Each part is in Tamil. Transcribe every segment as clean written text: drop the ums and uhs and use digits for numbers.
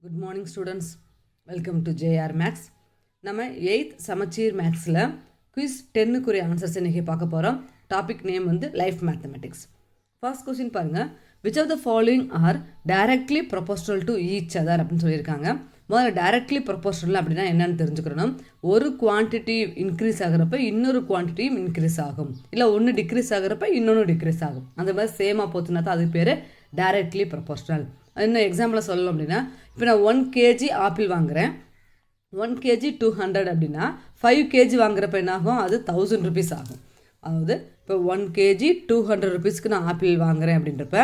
Good morning students, welcome to JR maths. நம்ம 8th சமச்சீர் மேக்ஸில் குவிஸ் 10க்குரிய ஆன்சர்ஸ் இன்றைக்கி பார்க்க போகிறோம். டாபிக் நேம் வந்து லைஃப் மேத்தமெட்டிக்ஸ். ஃபர்ஸ்ட் கொஸ்டின் பாருங்கள், which of the following are directly proportional to each other அப்படின்னு சொல்லியிருக்காங்க. முதல்ல டைரக்ட்லி ப்ரொபோஷனல் அப்படின்னா என்னென்னு தெரிஞ்சுக்கிறோம். ஒரு குவான்டிட்டி இன்க்ரீஸ் ஆகிறப்ப இன்னொரு குவான்டிட்டியும் இன்க்ரீஸ் ஆகும், இல்லை ஒன்று டிக்ரீஸ் ஆகிறப்ப இன்னொன்று டிக்ரீஸ் ஆகும். அந்த மாதிரி சேமாக போச்சுன்னா தான் அதுக்கு பேர் டைரக்ட்லி ப்ரொபோஷனல். இன்னும் எக்ஸாம்பிளாக சொல்லணும் அப்படின்னா, இப்போ நான் 1 kg ஆப்பிள் வாங்குகிறேன், 1 kg 200 அப்படின்னா 5 kg வாங்குறப்ப என்ன ஆகும், அது 1000 rupees ஆகும். அதாவது இப்போ 1 kg 200 rupeesக்கு நான் ஆப்பிள் வாங்குகிறேன் அப்படின்றப்ப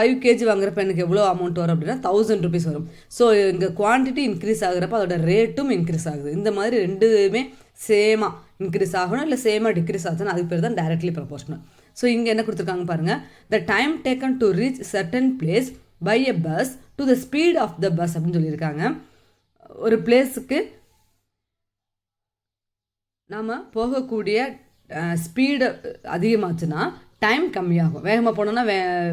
5 kg வாங்குறப்ப எனக்கு எவ்வளோ அமௌண்ட் வரும் அப்படின்னா 1000 rupees வரும். ஸோ இங்கே குவான்டிட்டி இன்க்ரீஸ் ஆகிறப்ப அதோட ரேட்டும் இன்க்ரீஸ் ஆகுது. இந்த மாதிரி ரெண்டுமே சேமாக இன்க்ரீஸ் ஆகணும், இல்லை சேமாக டிக்ரீஸ் ஆகுதுன்னா அதுக்கு பேர் தான் டைரக்ட்லி ப்ரொபோஷனல். ஸோ இங்கே என்ன கொடுத்துருக்காங்க பாருங்கள், the time taken to reach certain place by a bus to the speed of the bus அப்படின்னு சொல்லியிருக்காங்க. ஒரு பிளேஸுக்கு நாம் போகக்கூடிய ஸ்பீடு அதிகமாச்சுன்னா டைம் கம்மியாகும். வேகமாக போனோம்னா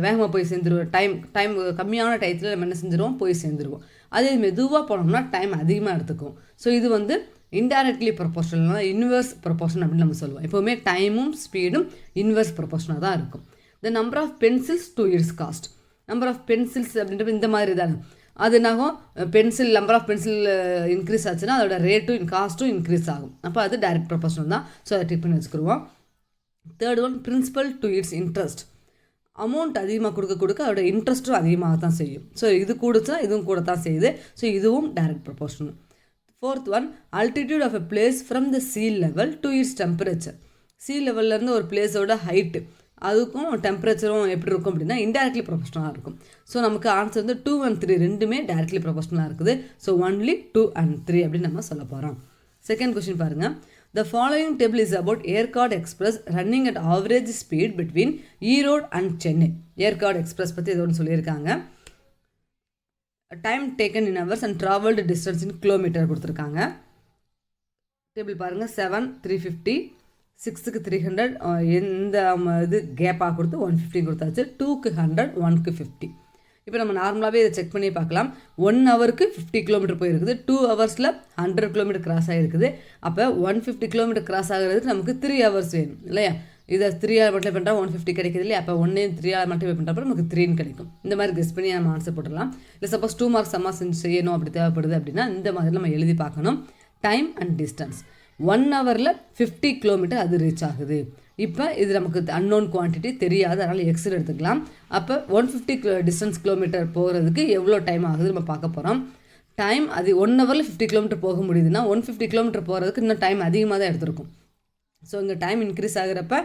வேகமாக போய் சேர்ந்துருவோம். டைம் கம்மியான டயத்தில் நம்ம என்ன செஞ்சுருவோம், போய் சேர்ந்துருவோம். அதே மெதுவாக போனோம்னா டைம் அதிகமாக எடுத்துக்கும். ஸோ இது வந்து இன்டைரக்ட்லி ப்ரொபோஷனல், இன்வெர்ஸ் ப்ரொபோஷன் அப்படின்னு நம்ம சொல்லுவோம். எப்போவுமே டைமும் ஸ்பீடும் இன்வெர்ஸ் ப்ரொபோஷனாக தான் இருக்கும். The number of pencils to its cost. Number of pencils அப்படின்றது இந்த மாதிரி தானே. அது என்னாகும், pencil number of pencil increase ஆச்சுன்னா அதோட ரேட்டும் காஸ்ட்டும் இன்க்ரீஸ் ஆகும். அப்போ அது டைரக்ட் ப்ரொபோஷனல் தான். ஸோ அதை டிக் பண்ணி வச்சுக்கிடுவோம். Third one, principal to its interest. Amount அதிகமாக கொடுக்க அதோட இன்ட்ரெஸ்ட்டும் அதிகமாக தான் செய்யும். ஸோ இது கூடுச்சா இதுவும் கூட தான் செய்யுது. ஸோ இதுவும் direct proportional. Fourth one, altitude of a place from the sea level to its temperature. Sea லெவல்லேருந்து ஒரு பிளேஸோட ஹைட்டு அதுக்கும் டெம்பரேச்சரும் எப்படி இருக்கும் அப்படின்னா இன்டைரக்ட்லி ப்ரொபோஷனலாக இருக்கும். ஸோ நமக்கு ஆன்சர் வந்து 2 and 3 ரெண்டுமே டைரக்ட்லி ப்ரொபோஷனலாக இருக்குது. ஸோ ஒன்லி 2 and 3 அப்படின்னு நம்ம சொல்ல போகிறோம். செகண்ட் கொஸ்டின் பாருங்கள், the following table is about Yercaud express running at average speed between Erode and Chennai. Yercaud express பற்றி ஏதோ ஒன்று சொல்லியிருக்காங்க. Time taken in hours and travelled distance in kilometre கொடுத்துருக்காங்க. டேபிள் பாருங்கள், 7 350, 6க்கு 300, இந்த இது கேப்பாக கொடுத்து 150 கொடுத்தாச்சு. 2க்கு 100, 1க்கு 50. இப்போ நம்ம நார்மலாகவே இதை செக் பண்ணி பார்க்கலாம். 1 ஹவருக்கு 50 கிலோமீட்டர் போயிருக்குது, 2 ஹவர்ஸில் 100 கிலோமீட்டர் கிராஸ் ஆகிருக்குது. அப்போ 150 கிலோமீட்டர் கிராஸ் ஆகிறதுக்கு நமக்கு 3 ஹவர்ஸ் வேணும் இல்லையா. இதை 3 hour மல்டிப்ளை பண்ணுறா 150 கிடைக்குது இல்லையா. அப்போ 1 3 hour மல்டிப்ளை பண்ணுறப்ப நமக்கு 3 கிடைக்கும். இந்த மாதிரி கெஸ் பண்ணி நம்ம ஆன்சர் போட்டுடலாம். இல்லை சப்போஸ் 2 marks சம்மா செய்யணும் அப்படி தேவைப்படுது அப்படின்னா இந்த மாதிரி நம்ம எழுதி பார்க்கணும். டைம் அண்ட் டிஸ்டன்ஸ் 1 ஹவரில் 50 கிலோமீட்டர் அது ரீச் ஆகுது. இப்போ இது நமக்கு அன்னோன் குவான்டிட்டி தெரியாது, அதனால் எக்ஸில் எடுத்துக்கலாம். அப்போ 150 டிஸ்டன்ஸ் கிலோமீட்டர் போகிறதுக்கு எவ்வளோ டைம் ஆகுது நம்ம பார்க்க போகிறோம். டைம் அது 1 ஹவரில் 50 கிலோமீட்டர் போக முடியுதுன்னா 150 கிலோமீட்டர் போகிறதுக்கு இன்னும் டைம் அதிகமாக தான் எடுத்திருக்கும். ஸோ இங்கே டைம் இன்க்ரீஸ் ஆகிறப்ப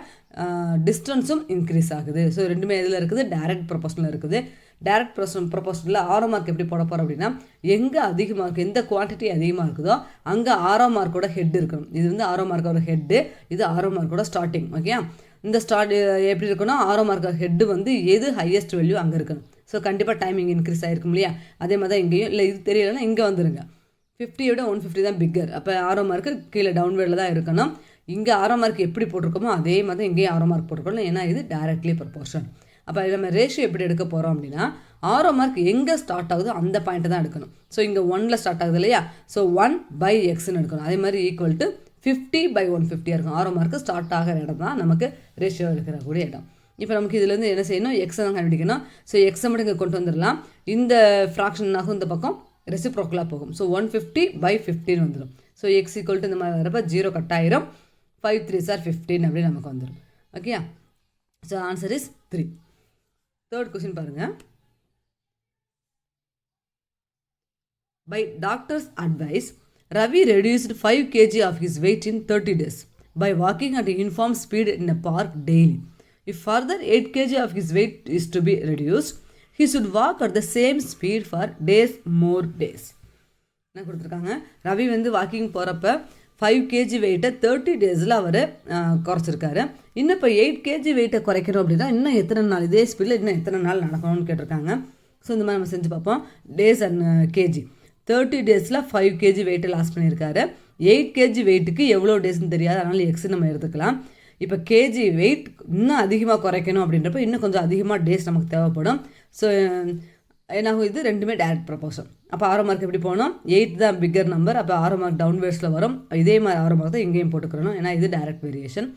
டிஸ்டன்ஸும் இன்க்ரீஸ் ஆகுது. ஸோ ரெண்டுமே இதில் இருக்குது, டைரக்ட் ப்ரொபோஷனல் இருக்குது. டைரக்ட் ப்ரொபோஷனில் 6 மார்க் எப்படி போட போகிறோம் அப்படின்னா, எங்கே அதிகமாக இருக்குது, எந்த குவான்டிட்டி அதிகமாக இருக்குதோ அங்கே 6 மார்க்கோட ஹெட் இருக்கணும். இது வந்து 6 மார்க்கோட ஹெட்டு, இது 6 மார்க்கோட ஸ்டார்டிங். ஓகே, இந்த எப்படி இருக்கணும், 6 மார்க்கோட ஹெட்டு வந்து எது ஹையஸ்ட் வேல்யூ அங்கே இருக்கணும். ஸோ கண்டிப்பாக டைமிங் இன்க்ரீஸ் ஆகிருக்கும் இல்லையா. அதே மாதிரி தான் இங்கேயும். இல்லை இது தெரியலைன்னா இங்கே வந்துருங்க. 50 விட 150 தான் பிக்கர். அப்போ 6 மார்க்கு கீழே டவுன்வேர்டில் தான் இருக்கணும். இங்கே 6 மார்க் எப்படி போட்டிருக்கோமோ அதே மாதிரி தான் இங்கேயும் 6 மார்க் போட்டிருக்கணும். ஏன்னா இது டைரக்ட்லி ப்ரொபோர்ஷன். அப்போ நம்ம ரேஷியோ எப்படி எடுக்க போகிறோம் அப்படின்னா, 6 மார்க் எங்கே ஸ்டார்ட் ஆகுதோ அந்த பாயிண்ட்டை தான் எடுக்கணும். ஸோ இங்கே 1ல் ஸ்டார்ட் ஆகுது இல்லையா. ஸோ 1/xன்னு எடுக்கணும். அதே மாதிரி ஈக்குவல் டு 50/150 இருக்கும். 6 மார்க்கு ஸ்டார்ட் ஆகிற இடம் தான் நமக்கு ரேஷியோ எடுக்கக்கூடிய இடம். இப்போ நமக்கு இதுலேருந்து என்ன செய்யணும், எக்ஸை தான் கண்டுபிடிக்கணும். ஸோ எக்ஸை மட்டும் இங்கே கொண்டு வந்துடலாம். இந்த ஃப்ராக்ஷன் ஆகும், இந்த பக்கம் ரெசிப்ரோக்கலாக போகும். ஸோ 150/15 வந்துடும். ஸோ எக்ஸ் ஈக்குவல் டு இந்த மாதிரி வரப்போ 0 கட் ஆயிரும். 5 3s are 15 அப்படின்னு நமக்கு வந்துடும். Okay, so answer is 3. Third question பாருங்கள், by doctor's advice Ravi reduced 5 kg of his weight in 30 days by walking at a uniform speed in a park daily. If further 8 kg of his weight is to be reduced, he should walk at the same speed for more days. என்ன கொடுத்துருக்காங்க, ரவி வந்து வாக்கிங் போகிறப்ப 5 kg வெயிட்டை 30 daysல அவர் குறைச்சிருக்காரு. இன்னும் இப்போ 8 kg வெயிட்டை குறைக்கணும் அப்படின்னா இன்னும் எத்தனை நாள், இதே ஸ்பீடில் இன்னும் எத்தனை நாள் நடக்கணும்னு கேட்டிருக்காங்க. ஸோ இந்த மாதிரி நம்ம செஞ்சு பார்ப்போம். டேஸ் அண்ட் கேஜி 30 daysல 5 kg வெயிட்டை லாஸ் பண்ணியிருக்காரு. 8 kg வெயிட்டுக்கு எவ்வளோ டேஸ்ன்னு தெரியாது, அதனால் எக்ஸ் நம்ம எடுத்துக்கலாம். இப்போ கேஜி வெயிட் இன்னும் அதிகமாக குறைக்கணும் அப்படின்றப்ப இன்னும் கொஞ்சம் அதிகமாக டேஸ் நமக்கு தேவைப்படும். ஸோ என்னாகும், இது ரெண்டுமே டைரக்ட் ப்ரொபோஷன். அப்போ ஆரோ மார்க் எப்படி போகணும், 8 தான் பிக்கர் நம்பர், அப்போ ஆரோ மார்க் டவுன்வேர்ட்ஸில் வரும். இதே மாதிரி ஆரோ மார்க் தான் இங்கேயும் போட்டுக்கிறணும், ஏன்னா இது டைரக்ட் வேரியேஷன்.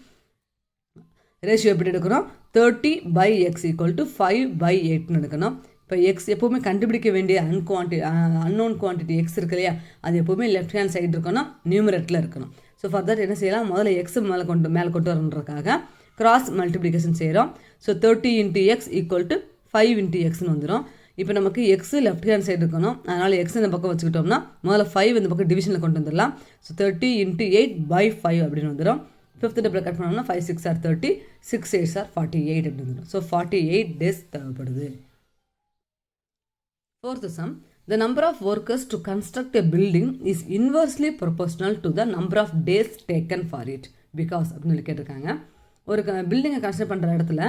ரேஷியோ எப்படி எடுக்கணும், 30/x = 5/8 எடுக்கணும். இப்போ எக்ஸ் எப்போவுமே கண்டுபிடிக்க வேண்டிய அன்னோன் குவான்டிட்டி எக்ஸ் இருக்கு இல்லையா, அது எப்போவுமே லெஃப்ட் ஹேண்ட் சைடு இருக்கணும், நியூமரேட்டில் இருக்கணும். ஸோ ஃபார் தட் என்ன செய்யலாம், முதல்ல எக்ஸ் மேலே கொண்டு வரணுன்றக்காக கிராஸ் மல்டிப்ளிகேஷன் செய்கிறோம். ஸோ 30 × x = 5 × xன்னு வந்துடும். இப்போ நமக்கு எக்ஸ் லெஃப்ட் ஹேண்ட் சைடு இருக்கணும், அதனால் எக்ஸ் இந்த பக்கம் வச்சுக்கிட்டோம்னா முதல்ல 5 இந்த பக்கம் டிவிஷனில் கொண்டு வந்துடலாம். ஸோ 30 × 8/5 அப்படின்னு வந்துடும். 5th டேபிள் கட் பண்ணோம்னா 5 6 are 30, 6 8 are 48 அப்படின்னு வந்துடும். ஸோ 48 days தேவைப்படுது. 4th sum, the number of workers to construct a building is inversely proportional to the number of days taken for it because அப்படின்னு கேட்டிருக்காங்க. ஒரு பில்டிங்கை கன்ஸ்ட்ரக்ட் பண்ணுற இடத்துல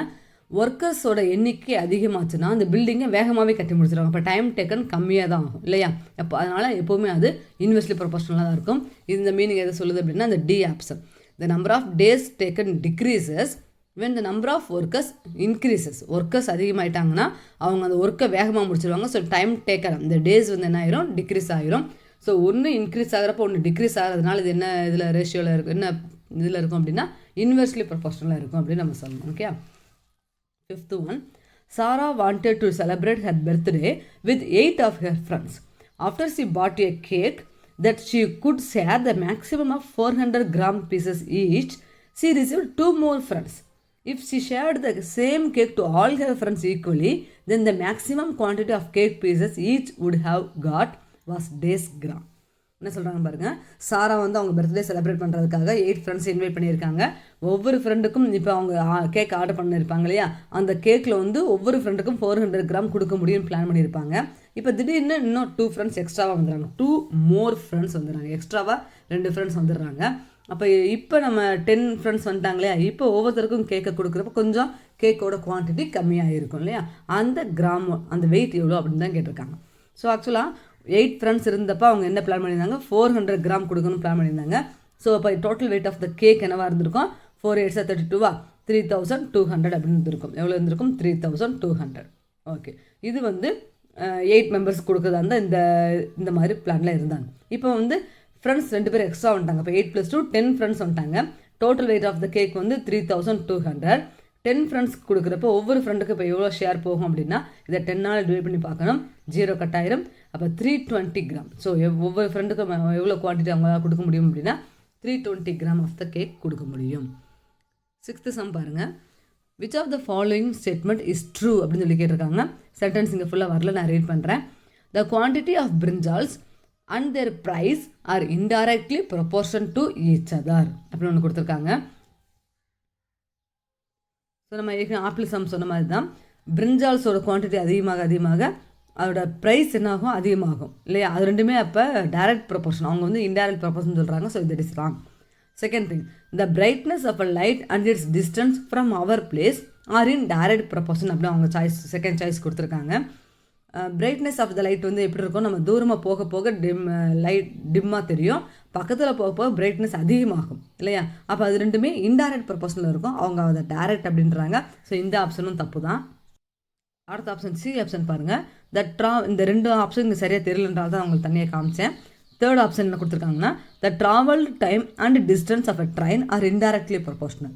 ஒர்க்கர்ஸோட எண்ணிக்கை அதிகமாச்சுன்னா அந்த பில்டிங்கை வேகமாகவே கட்டி முடிச்சிடுவாங்க. இப்போ டைம் டேக்கன் கம்மியாக தான் ஆகும் இல்லையா, அப்போ அதனால் எப்போவுமே அது இன்வெர்ஸ்லி ப்ரொபோர்ஷனலாக தான் இருக்கும். இந்த மீனிங் எதை சொல்லுது அப்படின்னா, அந்த D option, the number of days taken decreases when the number of workers increases. Workers அதிகமாகிட்டாங்கன்னா அவங்க அந்த ஒர்க்கை வேகமாக முடிச்சிடுவாங்க. ஸோ டைம் டேக்கன் இந்த டேஸ் வந்து என்ன ஆயிரும், டிக்ரீஸ் ஆகிரும். ஸோ ஒன்று இன்க்ரீஸ் ஆகிறப்போ ஒன்று டிக்ரீஸ் ஆகிறதுனால இது என்ன இதில் ரேஷியோவில் இருக்கும், என்ன இதில் இருக்கும் அப்படின்னா இன்வெர்ஸ்லி ப்ரொபோர்ஷனலாக இருக்கும் அப்படின்னு நம்ம சொல்லணும். Okay. 5th one, Sarah wanted to celebrate her birthday with 8 of her friends. After she bought a cake that she could share the maximum of 400-gram pieces each, she received 2 more friends. If she shared the same cake to all her friends equally, then the maximum quantity of cake pieces each would have got was days gram. என்ன சொல்கிறாங்க பாருங்கள், சாரா வந்து அவங்க பர்த்டே செலிப்ரேட் பண்ணுறதுக்காக 8 ஃப்ரெண்ட்ஸ் இன்வைட் பண்ணியிருக்காங்க. ஒவ்வொரு ஃப்ரெண்டுக்கும் இப்போ அவங்க கேக் ஆர்டர் பண்ணியிருப்பாங்க இல்லையா, அந்த கேக்கில் வந்து ஒவ்வொரு ஃப்ரெண்டுக்கும் 400 கிராம் கொடுக்க முடியும்னு பிளான் பண்ணியிருப்பாங்க. இப்போ திடீர்னு இன்னும் 2 ஃப்ரெண்ட்ஸ் எக்ஸ்ட்ராவாக வந்துடுறாங்க, 2 more ஃப்ரெண்ட்ஸ் வந்துடுறாங்க, எக்ஸ்ட்ராவாக 2 ஃப்ரெண்ட்ஸ் வந்துடுறாங்க. அப்போ இப்போ நம்ம 10 ஃப்ரெண்ட்ஸ் வந்துட்டாங்களே, இப்போ ஒவ்வொருத்தருக்கும் கேக்கை கொடுக்குறப்ப கொஞ்சம் கேக்கோட குவான்டிட்டி கம்மியாக இருக்கும் இல்லையா, அந்த கிராம் அந்த வெயிட் எவ்வளோ அப்படின்னு தான் கேட்டிருக்காங்க. ஸோ ஆக்சுவலாக 8 ஃப்ரெண்ட்ஸ் இருந்தப்போ அவங்க என்ன பிளான் பண்ணியிருந்தாங்க, 400 கிராம் கொடுக்கணும்னு பிளான் பண்ணியிருந்தாங்க. ஸோ அப்போ total weight of the cake என்னவாக இருந்திருக்கும், 4 8 32 3200 அப்படின்னு இருந்திருக்கும். எவ்வளோ இருந்திருக்கும், 3200. ஓகே, இது வந்து 8 மெம்பர்ஸ் கொடுக்குறதா இருந்தால் இந்த மாதிரி பிளானில் இருந்தாங்க. இப்போ வந்து ஃப்ரெண்ட்ஸ் 2 பேர் எக்ஸ்ட்ரா வந்துட்டாங்க. இப்போ 8 + 2 10 ஃப்ரெண்ட்ஸ் வந்துட்டாங்க. Total weight of the cake வந்து 3200. 10 ஃப்ரெண்ட்ஸ் கொடுக்குறப்போ ஒவ்வொரு ஃப்ரெண்டுக்கு இப்போ எவ்வளோ ஷேர் போகும் அப்படின்னா, இதை 10ஆல் டிவைட் பண்ணி பார்க்கணும், 0 கட் ஆயிரும். அப்போ 320 கிராம். ஸோ ஒவ்வொரு ஃப்ரெண்டுக்கும் எவ்வளோ குவான்டிட்டி அவங்களால கொடுக்க முடியும் அப்படின்னா 320 கிராம் ஆஃப் த கேக் கொடுக்க முடியும். 6th சம் பாருங்கள், which of the following statement is true அப்படின்னு சொல்லி கேட்டிருக்காங்க. சென்டென்ஸ் இங்கே ஃபுல்லாக வரல, நான் ரீட் பண்ணுறேன். The quantity of brinjals and their price are indirectly proportion to each other அப்படின்னு ஒன்று கொடுத்துருக்காங்க. ஸோ நம்ம ஏற்கனவே ஆப்பிள் சம் சொன்ன மாதிரி தான், பிரிஞ்சால்ஸோட குவான்டிட்டி அதிகமாக அதோட ப்ரைஸ் என்னாகும், அதிகமாகும் இல்லையா, அது ரெண்டுமே அப்போ டைரக்ட் ப்ரொபோர்ஷன், அவங்க வந்து இன்டைரக்ட் ப்ரொபோர்ஷன் சொல்கிறாங்க. So that is wrong. Second thing, the brightness of a light and its distance from our place are in direct proportion அப்படின்னு அவங்க செகண்ட் சாய்ஸ் கொடுத்துருக்காங்க. பிரைட்னஸ் ஆஃப் த லைட் வந்து எப்படி இருக்கும், நம்ம தூரமாக போக போக லைட் டிம்மாக தெரியும், பக்கத்தில் போக போக பிரைட்னஸ் அதிகமாகும் இல்லையா, அப்போ அது ரெண்டுமே இன்டைரக்ட் ப்ரொபோர்ஷனில் இருக்கும், அவங்க அதை டைரக்ட் அப்படின்றாங்க. ஸோ இந்த ஆப்ஷனும் தப்பு தான். அடுத்த ஆப்ஷன் சி ஆப்ஷன் பாருங்கள். இந்த 2 ஆப்ஷன் இங்கே சரியாக தெரியலன்றால் தான் அவங்களுக்கு தனியாக காமிச்சேன். தேர்ட் ஆப்ஷன் என்ன கொடுத்துருக்காங்கன்னா, the travelled time and distance of a train are indirectly proportional.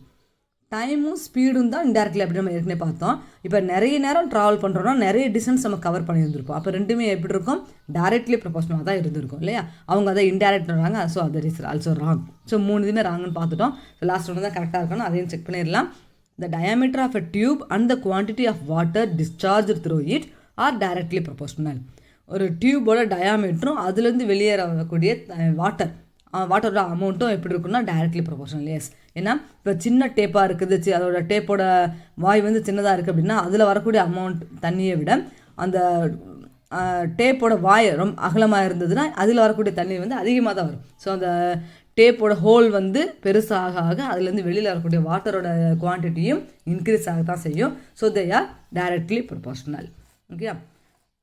டைமும் ஸ்பீடும் தான் இன்டைரக்ட்லி அப்படி நம்ம ஏற்கனவே பார்த்தோம். இப்போ நிறைய நேரம் ட்ராவல் பண்ணுறோன்னா நிறைய டிஸ்டன்ஸ் நம்ம கவர் பண்ணியிருந்திருப்போம். அப்போ ரெண்டுமே எப்படி இருக்கும், டைரக்ட்லி ப்ரொபோர்ஷனலாக தான் இருந்திருக்கும் இல்லையா, அவங்க அதை இன்டைரக்ட்றாங்க. ஸோ அது இஸ் ஆல்சோ ராங். ஸோ 3 இதுவுமே ராங்குன்னு பார்த்துட்டோம். ஸோ லாஸ்ட் ஒன்று தான் கரெக்டாக இருக்கணும், அதையும் செக் பண்ணிடலாம். The diameter of a tube and the quantity of water discharged through it are directly proportional. ஒரு டியூபோட டயாமீட்டரும் அதுலேருந்து வெளியேறக்கூடிய வாட்டரோட அமௌண்ட்டும் எப்படி இருக்குன்னா டைரக்ட்லி ப்ரொபோர்ஷனல். எஸ், ஏன்னா இப்போ சின்ன டேப்பாக இருக்குது, அதோட டேப்போட வாய் வந்து சின்னதாக இருக்குது அப்படின்னா அதில் வரக்கூடிய அமௌண்ட் தண்ணியை விட அந்த டேப்போட வாய் ரொம்ப அகலமாக இருந்ததுன்னா அதில் வரக்கூடிய தண்ணி வந்து அதிகமாக தான் வரும். ஸோ அந்த டேப்போட ஹோல் வந்து பெருசாக அதுலேருந்து வெளியில் வரக்கூடிய வாட்டரோட குவான்டிட்டியும் இன்க்ரீஸ் ஆக தான் செய்யும். So they are directly proportional. Okay.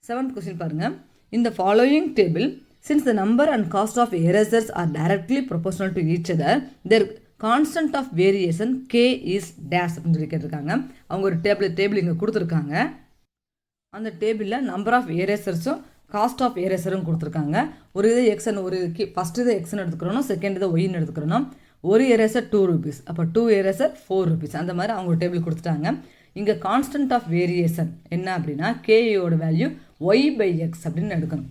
7th question பாருங்கள். In the following table, since the number and cost of erasers are directly proportional to each other, their constant of variation k is dash அப்படின்னு சொல்லி கேட்டிருக்காங்க. அவங்க ஒரு டேபிள் இங்கே கொடுத்துருக்காங்க. அந்த டேபிளில் நம்பர் ஆஃப் எரேசர்ஸும் காஸ்ட் ஆஃப் எரேசரும் கொடுத்துருக்காங்க. ஒரு இது எக்ஸ்ன்னு ஒரு ஃபஸ்ட்டு இது எக்ஸ்ன்னு எடுத்துக்கிறோம், செகண்ட் இது ஒய்ன்னு எடுத்துக்கிறோம். ஒரு எரேசர் 2 rupees, அப்போ 2 எரேசர் 4 rupees. அந்த மாதிரி அவங்க டேபிள் கொடுத்துட்டாங்க. இங்கே கான்ஸ்டன்ட் ஆஃப் வேரியேஷன் என்ன அப்படின்னா கேயோட வேல்யூ y/x அப்படின்னு எடுக்கணும்.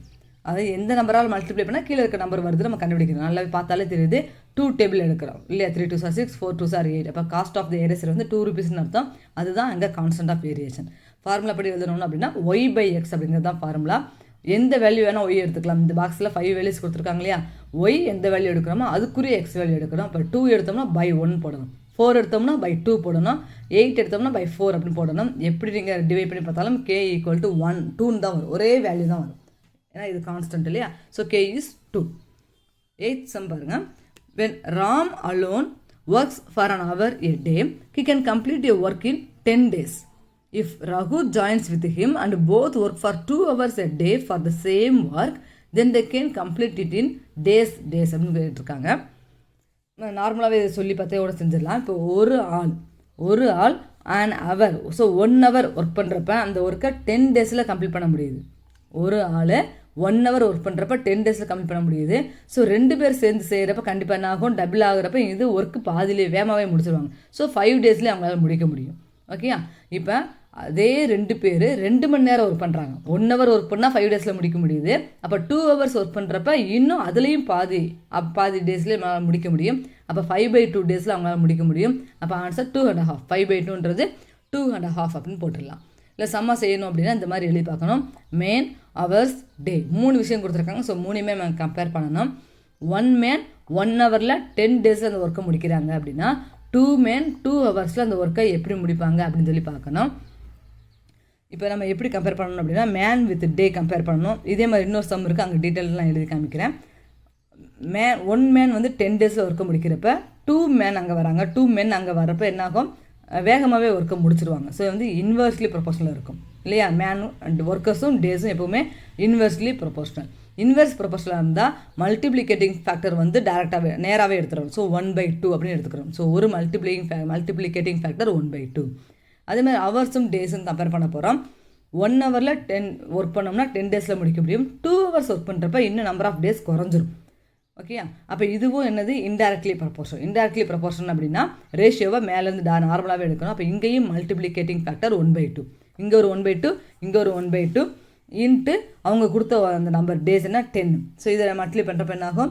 அது எந்த நம்பரால் மல்டிப்ளை பண்ணால் கீழே இருக்க நம்பர் வருது நம்ம கண்டுபிடிக்கணும். நல்லா பார்த்தாலே தெரியுது. 2 டேபிள் எடுக்கிறோம் இல்லையா, 3 2s are 6, 4 2s are 8. அப்போ காஸ்ட் ஆஃப் த எரேசர் வந்து 2 rupeesன்னு அர்த்தம். அதுதான் அங்கே கான்ஸ்டன்ட் ஆஃப் வேரியேஷன். ஃபார்முலா படி எழுதணும் அப்படின்னா y/x அப்படிங்கிறது தான் ஃபார்முலா. எந்த வேல்யூ வேணால் ஒய் எடுத்துக்கலாம். இந்த பாக்ஸில் 5 வேல்யூஸ் கொடுத்துருக்காங்க இல்லையா, ஒய் எந்த வேல்யூ எடுக்கிறோமோ அதுக்குரிய எக்ஸ் வேல்யூ எடுக்கணும். இப்போ 2 எடுத்தோம்னா by1 போடணும், 4 எடுத்தோம்னா by2 போடணும், 8 எடுத்தோம்னா by4 அப்படின்னு போடணும். எப்படி நீங்கள் டிவைட் பண்ணி பார்த்தாலும் k = 1 2ன்னு தான் வரும், ஒரே வேல்யூ தான் வரும். ஏன்னா இது கான்ஸ்டன்ட் இல்லையா. So k is 2. 8th sum பாருங்க. When Ram alone works for an hour a day, he can complete a work in 10 days. If Raghu joins with him and both work for 2 hours a day for the same work, then they can complete it in days அப்படின்னு கேட்டிருக்காங்க. நார்மலாகவே இதை சொல்லி பார்த்தோட செஞ்சிடலாம். இப்போ ஒரு ஆள் an hour, so 1 hour work பண்ணுறப்ப அந்த ஒர்க்கை 10 daysல கம்ப்ளீட் பண்ண முடியுது. ஒரு ஆள் 1 hour ஒர்க் பண்ணுறப்ப 10 daysல கம்ப்ளீட் பண்ண முடியுது. ஸோ 2 பேர் சேர்ந்து செய்கிறப்ப கண்டிப்பாக என்ன ஆகும், டபுள் ஆகுறப்ப இது ஒர்க்கு பாதியிலே வேகமாகவே முடிச்சிருவாங்க. ஸோ 5 daysலேயே அவங்களால முடிக்க முடியும். ஓகேயா. இப்போ அதே 2 பேர் 2 மணி நேரம் ஒர்க் பண்ணுறாங்க. 1 hour ஒர்க் பண்ணால் 5 daysல முடிக்க முடியுது. அப்போ 2 hours ஒர்க் பண்ணுறப்ப இன்னும் அதுலேயும் பாதி டேஸ்லேயே முடிக்க முடியும். அப்போ 5/2 daysல அவங்களால முடிக்க முடியும். அப்போ ஆன்சர் 2.5. 5/2ன்றது 2.5 அப்படின்னு போட்டுடலாம். இல்லை சம்மா செய்யணும் அப்படின்னா இந்த மாதிரி எழுதி பார்க்கணும். மேன், ஹவர்ஸ், டே 3 விஷயம் கொடுத்துருக்காங்க. ஸோ 3மே நம்ம கம்பேர் பண்ணணும். 1 man 1 hourல 10 daysல அந்த ஒர்க்கை முடிக்கிறாங்க அப்படின்னா 2 men 2 hoursல அந்த ஒர்க்கை எப்படி முடிப்பாங்க அப்படின்னு சொல்லி பார்க்கணும். இப்போ நம்ம எப்படி கம்பேர் பண்ணணும் அப்படின்னா மேன் வித் டே கம்பேர் பண்ணணும். இதே மாதிரி இன்னொரு சம் இருக்குது, அங்கே டீட்டெயிலாம் எழுதி காமிக்கிறேன். 1 man வந்து 10 daysல ஒர்க்கை முடிக்கிறப்ப 2 men அங்கே வராங்க. 2 men அங்கே வரப்போ என்னாகும், வேகமாகவே ஒர்க்கை முடிச்சிருவாங்க. ஸோ வந்து இன்வெர்ஸ்லி ப்ரொபோஷனல் இருக்கும் இல்லையா. மேனும் அண்ட் ஒர்க்கர்ஸும் டேஸும் எப்போவுமே இன்வெர்ஸ்லி ப்ரொபோஷனல். இன்வெர்ஸ் ப்ரொபோஷனலாக இருந்தால் மல்டிப்ளிகேட்டிங் ஃபேக்டர் வந்து டேரெக்டாகவே நேராகவே எடுத்துக்கிறோம். ஸோ 1/2 அப்படின்னு எடுத்துக்கிறோம். ஸோ ஒரு மல்டிப்ளிகேட்டிங் ஃபேக்டர் 1/2. அதேமாதிரி ஹவர்ஸும் டேஸும் கம்பேர் பண்ண போகிறோம். 1 hourல 10 ஒர்க் பண்ணோம்னா 10 daysல முடிக்க முடியும். 2 hours ஒர்க் பண்ணுறப்ப இன்னும் நம்பர் ஆஃப் டேஸ் குறைஞ்சிரும். ஓகேயா. அப்போ இதுவும் என்னது, இன்டைரக்ட்லி ப்ரொபோர்ஷன் அப்படின்னா ரேஷியோவை மேலேருந்து நார்மலாகவே எடுக்கணும். அப்போ இங்கேயும் மல்டிப்ளிகேட்டிங் ஃபேக்டர் 1/2, இங்கே ஒரு 1/2, இங்கே ஒரு 1/2 இன்ட்டு அவங்க கொடுத்த அந்த நம்பர் டேஸ் என்ன 10. ஸோ இதை மல்டிப்ளை பண்ணுறப்ப என்னாகும்,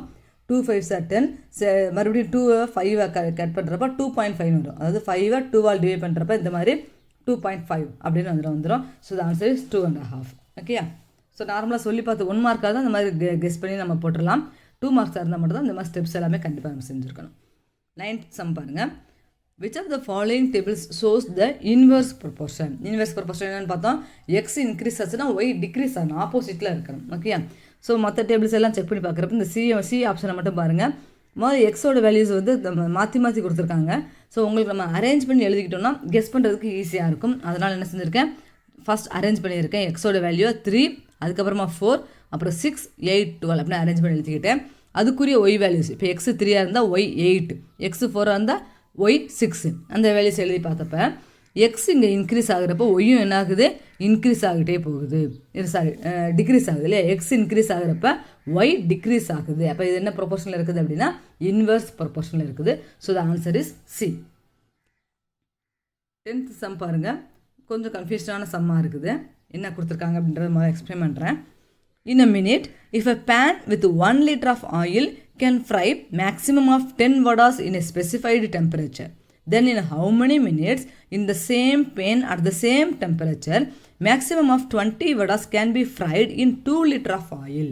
2 5s are 10. மறுபடியும் 2 5 கட் பண்ணுறப்ப 2.5 வரும். அதாவது 5 2ஆல் டிவைட் பண்ணுறப்ப இந்த மாதிரி 2.5 அப்படின்னு வந்துடும். So the answer is 2.5. ஓகேயா. ஸோ நார்மலாக சொல்லி பார்த்து 1 மார்க்காக தான் இந்த மாதிரி கெஸ் பண்ணி நம்ம போட்டுடலாம். 2 மார்க்ஸாக இருந்தால் மட்டும் தான் இந்த மாதிரி ஸ்டெப்ஸ் எல்லாமே கண்டிப்பாக நம்ம செஞ்சுருக்கணும். 9th sum பாருங்கள். Which of the following tables shows the inverse proportion? Inverse proportion என்னன்னு பார்த்தோம், x இன்க்ரீஸ் ஆச்சுன்னா y டிக்ரீஸ் ஆகணும், ஆப்போசிட்டில் இருக்கணும். ஓகேயா. ஸோ மற்ற டேபிள்ஸ் எல்லாம் செக் பண்ணி பார்க்குறப்ப இந்த சி ஆப்ஷனை மட்டும் பாருங்கள். முதல்ல எக்ஸோட வேல்யூஸ் வந்து மாற்றி கொடுத்துருக்காங்க. ஸோ உங்களுக்கு நம்ம அரேஞ்ச் பண்ணி எழுதிக்கிட்டோம்னா கெஸ் பண்ணுறதுக்கு ஈஸியாக இருக்கும். அதனால் என்ன செஞ்சுருக்கேன், ஃபஸ்ட் அரேஞ்ச் பண்ணியிருக்கேன். எக்ஸோட வேல்யூ 3, அதுக்கப்புறமா 4, அப்புறம் 6 8 12 அப்படின்னு அரேஞ்ச் பண்ணி எழுதிக்கிட்டேன். அதுக்குரிய ஒய் வேல்யூஸ் இப்போ x 3 இருந்தால் y 8, x 4 இருந்தால் y 6 அந்த வேல்யூஸ் எழுதி பார்த்தப்ப எக்ஸ் இங்கே இன்க்ரீஸ் ஆகுறப்போ ஒய்யும் என்ன ஆகுது, இன்க்ரீஸ் ஆகிட்டே போகுது. சாரி, டிக்ரீஸ் ஆகுது இல்லையா. எக்ஸ் இன்க்ரீஸ் ஆகுறப்ப ஒய் டிக்ரீஸ் ஆகுது. அப்போ இது என்ன ப்ரொபோர்ஷனில் இருக்குது அப்படின்னா இன்வெர்ஸ் ப்ரொபோர்ஷனில் இருக்குது. So the answer is C. 10th sum பாருங்கள், கொஞ்சம் கன்ஃபியூஷனான சம்மாக இருக்குது. என்ன கொடுத்துருக்காங்க அப்படின்றத முதல்ல எக்ஸ்பிளைன் பண்ணுறேன். In a minute, if a pan with 1 liter of oil can fry maximum of 10 vadas in a specified temperature, then in how many minutes in the same pan at the same temperature maximum of 20 vadas can be fried in 2 liter of oil?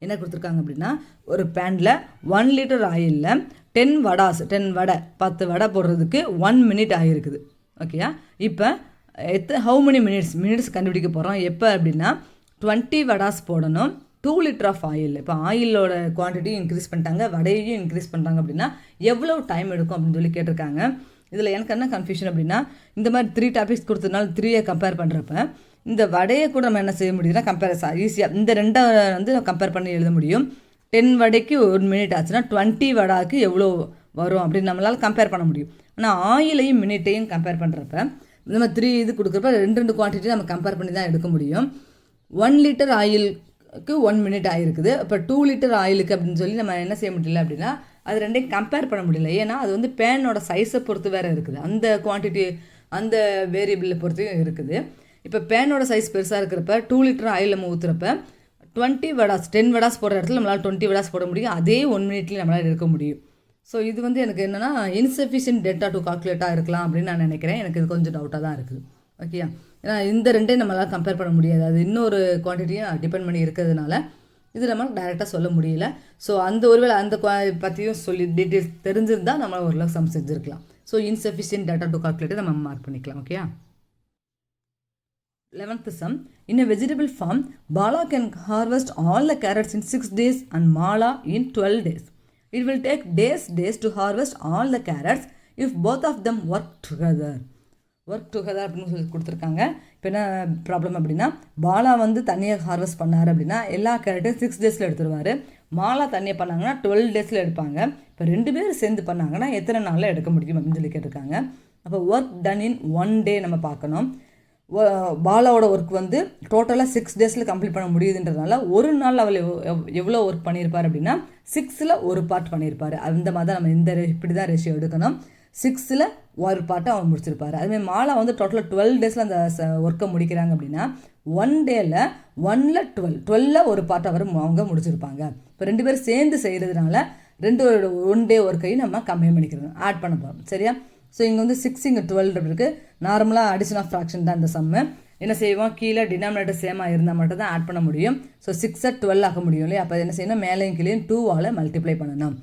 என்ன கொடுத்துருக்காங்க அப்படின்னா ஒரு பேனில் 1 liter ஆயிலில் 10 வடை போடுறதுக்கு 1 minute ஆகிருக்குது. ஓகேயா. இப்போ ஹவு மெனி மினிட்ஸ் கண்டுபிடிக்க போகிறோம். எப்போ அப்படின்னா 20 vadas போடணும், 2 liter ஆஃப் ஆயில். இப்போ ஆயிலோட குவான்டிட்டியும் இன்க்ரீஸ் பண்ணிட்டாங்க, வடையையும் இன்க்ரீஸ் பண்ணுறாங்க அப்படின்னா எவ்வளோ டைம் எடுக்கும் அப்படின்னு சொல்லி கேட்டிருக்காங்க. இதில் எனக்கு என்ன கன்ஃபியூஷன் அப்படின்னா இந்த மாதிரி 3 டாபிக்ஸ் கொடுத்ததுனால 3 கம்பேர் பண்ணுறப்ப இந்த வடையை கூட நம்ம என்ன செய்ய முடியுதுன்னா ஈஸியாக இந்த 2 வந்து கம்பேர் பண்ணி எழுத முடியும். 10 வடைக்கு 1 minute ஆச்சுன்னா 20 வடாக்கு எவ்வளோ வரும் அப்படின்னு நம்மளால் கம்பேர் பண்ண முடியும். ஆனால் ஆயிலையும் மினிட்டையும் கம்பேர் பண்ணுறப்ப நம்ம 3 இது கொடுக்குறப்ப 2 குவான்டிட்டி நம்ம கம்பேர் பண்ணி தான் எடுக்க முடியும். 1 லிட்டர் ஆயிலுக்கு 1 மினிட் ஆகிருக்குது. இப்போ 2 லிட்டர் ஆயிலுக்கு அப்படின்னு சொல்லி நம்ம என்ன செய்ய முடியல அப்படின்னா அது ரெண்டையும் கம்பேர் பண்ண முடியல. ஏன்னா அது வந்து பேனோட சைஸை பொறுத்து வேறு இருக்குது, அந்த குவான்டிட்டி அந்த வேரியபிளை பொறுத்தையும் இருக்குது. இப்போ பேனோட சைஸ் பெருசாக இருக்கிறப்ப 2 லிட்டர் ஆயில் நம்ம ஊற்றுறப்ப 20 வடாஸ் 10 வடாஸ் போடுற இடத்துல நம்மளால் 20 வடாஸ் போட முடியும். அதே 1 மினிட்லேயும் நம்மளால் எடுக்க முடியும். ஸோ இது வந்து எனக்கு என்னென்னா இன்சஃபிஷியன்ட் டேட்டா டு கால்குலேட்டாக இருக்கலாம் அப்படின்னு நான் நினைக்கிறேன். எனக்கு இது கொஞ்சம் டவுட்டாக தான் இருக்குது. ஓகேயா, ஏன்னா இந்த ரெண்டையும் நம்மளால் கம்பேர் பண்ண முடியாது, அது இன்னொரு குவான்டிட்டியும் டிபெண்ட் பண்ணி இருக்கிறதுனால இது நம்ம டைரெக்டாக சொல்ல முடியல. ஸோ அந்த ஒருவேளை அந்த பற்றியும் சொல்லி டீட்டெயில்ஸ் தெரிஞ்சிருந்தால் நம்ம ஓரளவுக்கு சம் செஞ்சுருக்கலாம். So insufficient data to calculator நம்ம மார்க் பண்ணிக்கலாம். ஓகேயா. 11th sum. In a vegetable farm, Bala can harvest all the carrots in 6 days and Mala in 12 days. It will take days to harvest all the carrots if both of them work together. அப்படின்னு சொல்லி கொடுத்துருக்காங்க. இப்போ என்ன ப்ராப்ளம் அப்படின்னா, பாலா வந்து தண்ணியை ஹார்வெஸ்ட் பண்ணார் அப்படின்னா எல்லா கேரட்டையும் 6 டேஸில் எடுத்துருவார். மாலா தண்ணியை பண்ணாங்கன்னா 12 டேஸில் எடுப்பாங்க. இப்போ 2 பேர் சேர்ந்து பண்ணாங்கன்னா எத்தனை நாளில் எடுக்க முடியும் அப்படின்னு சொல்லி கேட்டிருக்காங்க. அப்போ ஒர்க் டன் இன் 1 டே நம்ம பார்க்கணும். பாலாவோட ஒர்க் வந்து டோட்டலாக 6 டேஸில் கம்ப்ளீட் பண்ண முடியுதுன்றதுனால ஒரு நாள் அவள் எவ்வளோ ஒர்க் பண்ணியிருப்பார் அப்படின்னா 6ல் ஒரு பார்ட் பண்ணியிருப்பார். அந்த மாதிரி தான் நம்ம இப்படி தான் ரேஷியோ எடுக்கணும். 6ல் ஒரு பார்ட்டை அவன் முடிச்சிருப்பார். அதுமாதிரி மாலா வந்து டோட்டலாக 12 டேஸில் அந்த ஒர்க்கை முடிக்கிறாங்க அப்படின்னா 1 டேயில் 1ல் 12ல் ஒரு பார்ட் அவங்க முடிச்சிருப்பாங்க. இப்போ 2 பேரும் சேர்ந்து செய்கிறதுனால 1 டே ஒர்க்கையும் நம்ம கம்பைன் பண்ணிக்கிறோம், ஆட் பண்ண போகிறோம். சரியா. ஸோ இங்கே வந்து 6 இங்கே 12 இருக்குது. நார்மலாக அடிஷன் ஆஃப் ஃப்ராக்ஷன் தான் இந்த சம்மு. என்ன செய்வோம், கீழே டினாமினேட்டர் சேமாக இருந்தால் மட்டும் தான் ஆட் பண்ண முடியும். ஸோ 6 12 ஆக முடியும் இல்லையா. அப்போ என்ன செய்யணும், மேலேயும் கீழே 2ஆல் மல்டிப்ளை பண்ணணும்.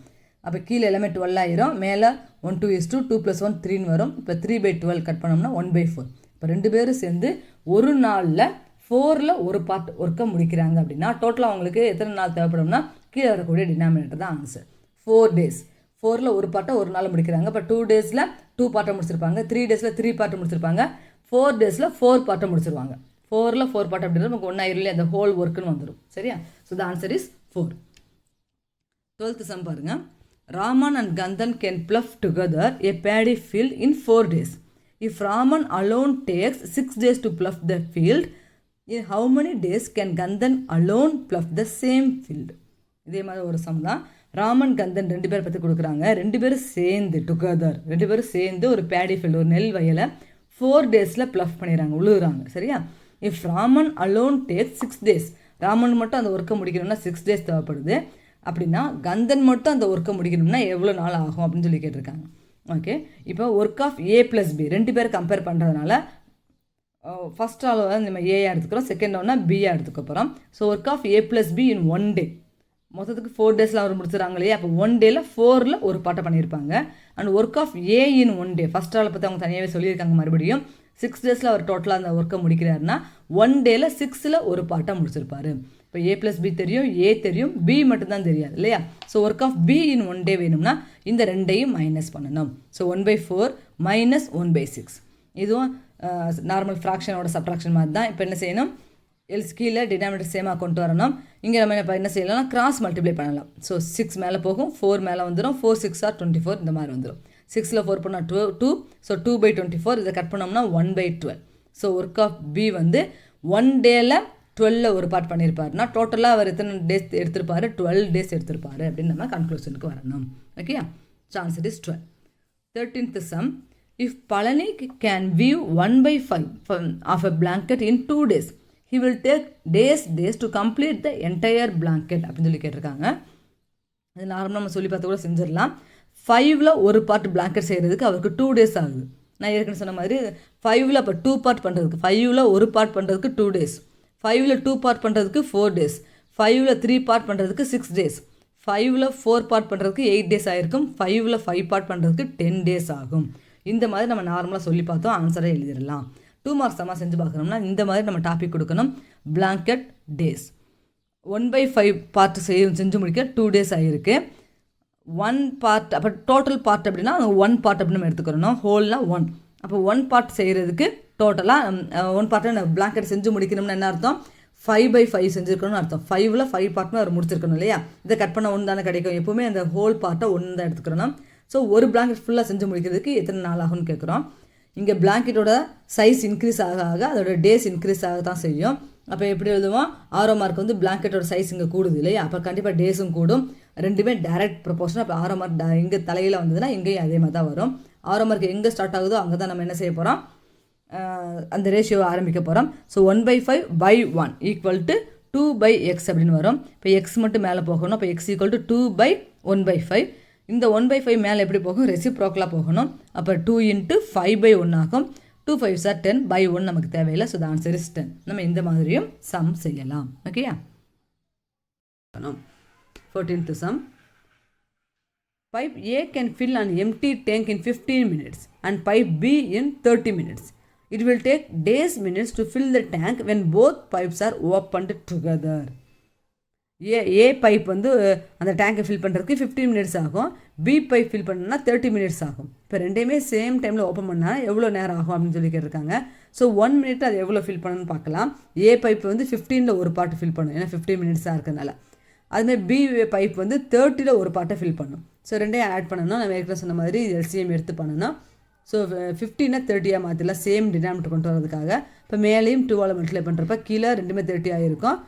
அப்போ கீழே எல்லாமே 12 ஆயிரும், மேலே 1 2 is 2 2 + 1 3 வரும். இப்போ 3/12 கட் பண்ணோம்னா 1/4. இப்போ 2 பேரும் சேர்ந்து ஒரு நாளில் 4ல் ஒரு பார்ட் ஒர்க்கை முடிக்கிறாங்க அப்படின்னா டோட்டலாக அவங்களுக்கு எத்தனை நாள் தேவைப்படும்னா கீழே வரக்கூடிய டினாமினேட்டர் தான் ஆன்சர். 4 days. 4ல் ஒரு பார்ட்டை ஒரு நாள் முடிக்கிறாங்க. இப்போ 2 டேஸில் 2 பார்ட்டை முடிச்சிருப்பாங்க, 3 டேஸில் 3 பார்ட்டை முடிச்சிருப்பாங்க, 4 டேஸில் 4 பார்ட்டை முடிச்சிருவாங்க. 4ல் 4 பார்ட் அப்படின்றது நமக்கு 1 ஆயிரம் அந்த ஹோல் ஒர்க்குன்னு வந்துடும். சரியா. So the answer is 4. 12th sum பாருங்க. Raman and Gandhan can plough together a paddy field in 4 days. If Raman alone takes 6 days to plough the field, in how many days can Gandhan alone plough the same field? இதே மாதிரி ஒரு சம் தான். ராமன் கந்தன் 2 பேர் பற்றி கொடுக்குறாங்க. 2 பேரும் சேர்ந்து டுகெதர் 2 பேரும் சேர்ந்து ஒரு பேடி ஃபீல்டு ஒரு நெல் வயலை 4 டேஸில் ப்ளஃப் பண்ணிடுறாங்க, உழுகுறாங்க. சரியா. If Raman alone take 6 days, Raman மட்டும் அந்த ஒர்க்கை முடிக்கணும்னா 6 days தேவைப்படுது. அப்படின்னா கந்தன் மட்டும் அந்த ஒர்க்கை முடிக்கணும்னா எவ்வளோ நாள் ஆகும் அப்படின்னு சொல்லி கேட்டிருக்காங்க. ஓகே. இப்போ ஒர்க் ஆஃப் A + B 2 பேர் கம்பேர் பண்ணுறதுனால ஃபஸ்ட் ஆள் வந்து நம்ம ஏயா எடுத்துக்கிறோம், செகண்ட் ஒன்னா பியாக எடுத்துக்க போகிறோம். So work of A + B in 1 day, மொத்தத்துக்கு 4 டேஸில் அவர் முடிச்சுறாங்க இல்லையா. அப்போ 1 டேயில் 4ல் ஒரு பாட்டை பண்ணியிருப்பாங்க. And work of A in 1 day, first ஆளை பற்றி அவங்க தனியாகவே சொல்லியிருக்காங்க. மறுபடியும் 6 டேஸில் அவர் டோட்டலாக அந்த ஒர்க்கை முடிக்கிறாருன்னா 1 டேயில் 6ல் ஒரு பாட்டை முடிச்சிருப்பார். இப்போ A + B தெரியும், A தெரியும், B மட்டும்தான் தெரியாது இல்லையா. So work of B in 1 day வேணும்னா இந்த ரெண்டையும் மைனஸ் பண்ணணும். So 1/4 minus 1/6. இதுவும் நார்மல் ஃப்ராக்ஷனோட சப்ட்ராக்ஷன் மாதிரி தான். இப்போ என்ன செய்யணும், கீழே டினாமினேட்டர் சேமாக கொண்டு வரணும். இங்கே நம்ம என்ன செய்யலாம்னா கிராஸ் மல்டிப்ளை பண்ணலாம். ஸோ 6 மேலே போகும், 4 மேலே வந்துடும், 4 6 are 24 இந்த மாதிரி வந்துடும். 6ல் 4 பண்ணால் 2, ஸோ 2/24 இதை கட் பண்ணோம்னா 1/12. ஸோ ஒர்க் ஆஃப் B வந்து 1 டேயில் 12ல் ஒரு பார்ட் பண்ணியிருப்பாருனா டோட்டலாக அவர் எத்தனை டேஸ் எடுத்திருப்பாரு, 12 டேஸ் எடுத்திருப்பாரு அப்படின்னு நம்ம கன்க்ளூஷனுக்கு வரணும். Okay. Answer is 12. 13th sum. If Palani can weave 1/5 of a blanket in 2 days, he will take days to complete the entire blanket அப்படின்னு சொல்லி கேட்டிருக்காங்க. அது நார்மலாக நம்ம சொல்லி பார்த்து கூட செஞ்சிடலாம். 5ல் ஒரு பார்ட் பிளாங்கெட் செய்கிறதுக்கு அவருக்கு 2 days ஆகுது. நான் ஏற்கனவே சொன்ன மாதிரி 5ல் அப்போ 2 பார்ட் பண்ணுறதுக்கு, 5ல் ஒரு பார்ட் பண்ணுறதுக்கு 2 days, 5ல் 2 பார்ட் பண்ணுறதுக்கு 4 days, 5ல் 3 பார்ட் பண்ணுறதுக்கு 6 days, 5ல் 4 பார்ட் பண்ணுறதுக்கு 8 days ஆகிருக்கும், 5ல் 5 பார்ட் பண்ணுறதுக்கு 10 days ஆகும். இந்த மாதிரி நம்ம நார்மலாக சொல்லி பார்த்தோம், ஆன்சரை எழுதிடலாம். 2 மார்க்ஸ் சம்மா செஞ்சு பார்க்கணும்னா இந்த மாதிரி நம்ம டாபிக் கொடுக்கணும். பிளாங்கெட் டேஸ் 1/5 பார்ட் செஞ்சு முடிக்க 2 days ஆகிருக்கு. 1 பார்ட் அப்போ டோட்டல் பார்ட் அப்படின்னா 1 பார்ட் அப்படின்னு நம்ம எடுத்துக்கிறோம். ஹோல்னால் 1. அப்போ 1 பார்ட் செய்கிறதுக்கு டோட்டலாக 1 பார்ட்டை பிளாங்கெட் செஞ்சு முடிக்கணும்னு என்ன அர்த்தம், 5/5 செஞ்சுருக்கணும்னு அர்த்தம். 5ல் 5 பார்ட்னு அவர் முடிச்சிருக்கணும் இல்லையா. இதை கட் பண்ண 1 தானே கிடைக்கும். எப்போவுமே அந்த ஹோல் பார்ட்டை 1 தான் எடுத்துக்கிறோம். ஸோ ஒரு பிளாங்கெட் ஃபுல்லாக செஞ்சு முடிக்கிறதுக்கு எத்தனை நாள் ஆகும்னு கேட்குறோம். இங்கே பிளாங்கெட்டோட சைஸ் இன்க்ரீஸ் ஆக ஆக அதோட டேஸ் இன்க்ரீஸ் ஆக தான் செய்யும். அப்போ எப்படி எழுதுவோம், ஆரோ மார்க் வந்து பிளாங்கெட்டோட சைஸ் இங்கே கூடுது இல்லையா, அப்போ கண்டிப்பாக டேஸும் கூடும். ரெண்டுமே டைரக்ட் ப்ரொபோர்ஷன். அப்போ ஆரோ மார்க் இங்கே தலையில் வந்ததுன்னா இங்கேயும் அதே மாதிரி தான் வரும். ஆரோ மார்க் எங்கே ஸ்டார்ட் ஆகுதோ அங்கே தான் நம்ம என்ன செய்ய போகிறோம், அந்த ரேஷியோவை ஆரம்பிக்க போகிறோம். ஸோ 1/5/1 = 2/x அப்படின்னு வரும். இப்போ எக்ஸ் மட்டும் மேலே போகணும். இப்போ x = 2/1/5. இந்த 1/5 மேலே எப்படி போகும், ரெசிப்ரோக்கலாக போகணும். அப்போ 2 × 5/1 ஆகும். 2 5s are 10/1 நமக்கு தேவையில்லை. So the answer is 10. நம்ம இந்த மாதிரியும் சம் செய்யலாம். ஓகேயா. 14th sum. Pipe A can fill an empty tank in 15 minutes and pipe B in 30 minutes. It will take days minutes to fill the tank when both pipes are opened together. A pipe வந்து அந்த டேங்கை ஃபில் பண்ணுறதுக்கு 15 மினிட்ஸ் ஆகும். பி பைப் ஃபில் பண்ணணும்னா 30 மினிட்ஸ் ஆகும். இப்போ ரெண்டையுமே சேம் டைமில் ஓப்பன் பண்ணால் எவ்வளோ நேரம் ஆகும் அப்படின்னு சொல்லி கேட்டிருக்காங்க. ஸோ 1 மினிட் அது எவ்வளோ ஃபில் பண்ணணும்னு பார்க்கலாம். ஏ பைப் வந்து 15ல் ஒரு பார்ட்டு ஃபில் பண்ணும், ஏன்னா 15 மினிட்ஸாக இருக்கிறதுனால. அதுமாதிரி பி பைப் வந்து 30ல் ஒரு பார்ட்டை ஃபில் பண்ணும். ஸோ ரெண்டையும் ஆட் பண்ணணும். நம்ம ஏற்கனவே சொன்ன மாதிரி எல்சிஎம் எடுத்து பண்ணணும். ஸோ 15 30 மாற்றிடலாம், சேம் டினாமினேட்டர் கொண்டு வரதுக்காக. இப்போ மேலேயும் 2ஆல் மல்டிப்ளை பண்ணுறப்ப கீழே ரெண்டுமே 30 ஆகிருக்கும்.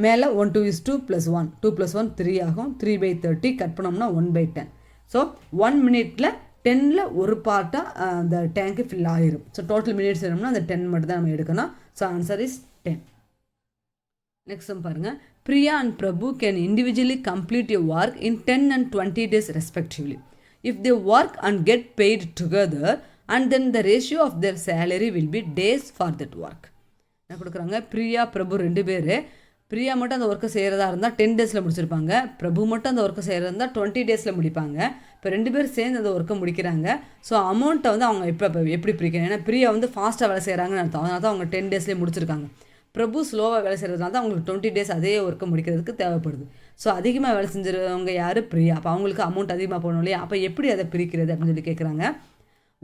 மேலே 1 2 is 2 + 1 2 + 1 3 ஆகும். 3/30 கட் பண்ணோம்னா 1/10. ஸோ 1 மினிட்டில் 10ல் ஒரு பார்ட்டாக அந்த டேங்க்கு ஃபில் ஆகிரும். ஸோ டோட்டல் மினிட்ஸ் வேணும்னா அந்த 10 மட்டும் தான் நம்ம எடுக்கணும். So answer is 10. Next sum பாருங்கள். Priya and Prabhu can individually complete you work in 10 and 20 days respectively. If they work and get paid together, and then the ratio of their salary will be days for that work. என்ன கொடுக்குறாங்க, பிரியா பிரபு 2 பேர். பிரியா மட்டும் அந்த ஒர்க்கை செய்கிறதா இருந்தால் 10 டேஸில் முடிச்சிருப்பாங்க. பிரபு மட்டும் அந்த ஒர்க்கை செய்கிறதா இருந்தால் 20 டேஸில் முடிப்பாங்க. இப்போ 2 பேர் சேர்ந்து அந்த ஒர்க்கை முடிக்கிறாங்க. ஸோ அமௌண்ட்டை வந்து அவங்க எப்படி பிரிக்கணும், ஏன்னா பிரியா வந்து ஃபாஸ்ட்டாக வேலை செய்கிறாங்கன்னு அர்த்தம். அதனால தான் அவங்க 10 டேஸ்லேயே முடிச்சிருக்காங்க. பிரபு ஸ்லோவாக வேலை செய்கிறதுனால தான் அவங்களுக்கு 20 டேஸ் அதே ஒர்க்கை முடிக்கிறதுக்கு தேவைப்படுது. ஸோ அதிகமாக வேலை செஞ்சுருவங்க யார், பிரியா. அப்போ அவங்களுக்கு அமௌண்ட் அதிகமாக போகணும் இல்லையா. அப்போ எப்படி அதை பிரிக்கிறது அப்படின்னு சொல்லி கேட்குறாங்க.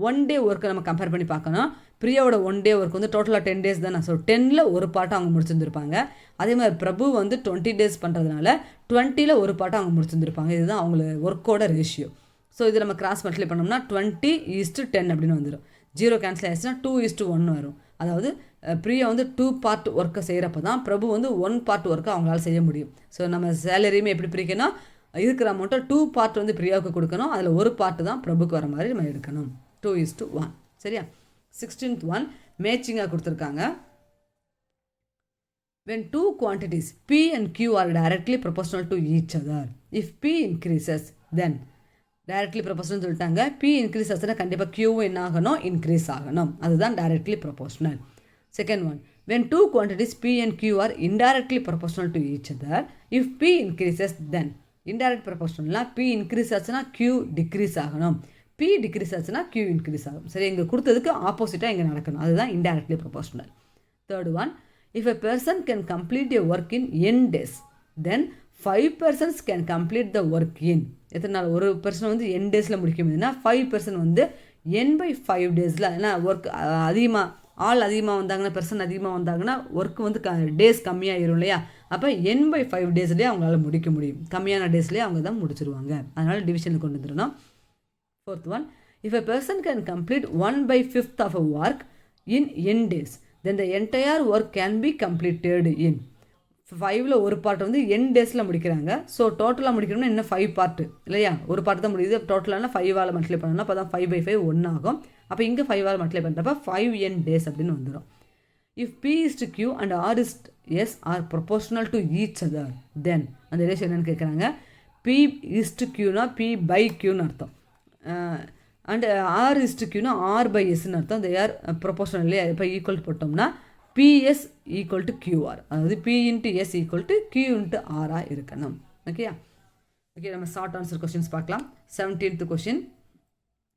1 டே ஒர்க்கை நம்ம கம்பேர் பண்ணி பார்க்கணும். பிரியாவோட 1 டே ஒர்க் வந்து டோட்டலாக 10 டேஸ் தானே. ஸோ 10ல் ஒரு பார்ட்டை அவங்க முடிச்சிருந்துருப்பாங்க. அதே மாதிரி பிரபு வந்து 20 டேஸ் பண்ணுறதுனால 20ல் ஒரு பார்ட்டை அவங்க முடிச்சிருந்துருப்பாங்க. இதுதான் அவங்கள ஒர்க்கோட ரேஷியோ. ஸோ இது நம்ம கிராஸ் மல்டிப்ளை பண்ணோம்னா 20:10 அப்படின்னு வந்துடும். 0 கேன்சல் ஆயிடுச்சுன்னா 2:1 வரும். அதாவது பிரியா வந்து 2 பார்ட் ஒர்க்கை செய்கிறப்ப தான் பிரபு வந்து 1 பார்ட் ஒர்க்கை அவங்களால செய்ய முடியும். ஸோ நம்ம சேலரியுமே எப்படி பிரிக்கணும், இருக்கிற அமௌண்ட்டை 2 பார்ட் வந்து பிரியாவுக்கு கொடுக்கணும், அதில் ஒரு பார்ட்டு தான் பிரபுக்கு வர மாதிரி நம்ம எடுக்கணும். 2:1. சரியா. 16th one மேட்சிங்காக கொடுத்துருக்காங்க. When 2 quantities P and Q are directly proportional to each other, if P increases, then directly proportional சொல்லிட்டாங்க. P இன்க்ரீஸ் ஆச்சுன்னா கண்டிப்பாக Qவும் என்ன ஆகணும், இன்க்ரீஸ் ஆகணும். அதுதான் directly proportional. Second one, when 2 quantities P and Q are indirectly proportional to each other, if P increases, then indirect ப்ரொபோஷனல்னால் P இன்க்ரீஸ் ஆச்சுன்னா Q டிக்ரீஸ் ஆகணும், P டிக்ரீஸ் ஆச்சுன்னா Q இன்க்ரீஸ் ஆகும். சரி, இங்கே கொடுத்ததுக்கு ஆப்போசிட்டாக இங்கே நடக்கணும். அதுதான் indirectly proportional. Third one, if a person can complete a work in n days, then 5 persons can complete the work in. எத்தனை நாள் ஒரு பர்சன் வந்து n டேஸில் முடிக்க முடியுதுன்னா 5 பர்சன் வந்து n/5 டேஸில். ஏன்னா ஒர்க் அதிகமாக ஆள் அதிகமாக வந்தாங்கன்னா, பர்சன் அதிகமாக வந்தாங்கன்னா ஒர்க் வந்து டேஸ் கம்மியாகிடும் இல்லையா. அப்போ n/5 டேஸ்லேயே அவங்களால முடிக்க முடியும். கம்மியான டேஸ்லேயே அவங்க தான் முடிச்சிருவாங்க. அதனால் டிவிஷனில் கொண்டு வந்துடணும். Fourth one, if a person can complete 1/5 of a work in n days, then the entire work can be completed in 5ல் ஒரு பார்ட் வந்து n டேஸில் முடிக்கிறாங்க. ஸோ டோட்டலாக முடிக்கணும்னா இன்னும் 5 பார்ட்டு இல்லையா. ஒரு பார்ட் தான் முடியுது. டோட்டலான 5ஆல் மல்டிப்ளை பண்ணணும். அப்போ தான் 5/5 1 ஆகும். அப்போ இங்கே 5ஆல் மல்டிப்ளை பண்ணுறப்ப 5n days அப்படின்னு வந்துடும். If P is to Q and R is S are proportional to each other, then அந்த ரேஷியோ என்னென்னு கேட்குறாங்க. P is to Qனா P/Qன்னு அர்த்தம். அண்ட் R is to Qனா R/Sன்னு அர்த்தம். they are proportional இல்லையா. இப்போ ஈக்குவல் போட்டோம்னா PS = QR, அதாவது P × S = Q × R இருக்கணும். ஓகேயா. ஓகே, நம்ம ஷார்ட் ஆன்சர் கொஸ்டின்ஸ் பார்க்கலாம். 17th question,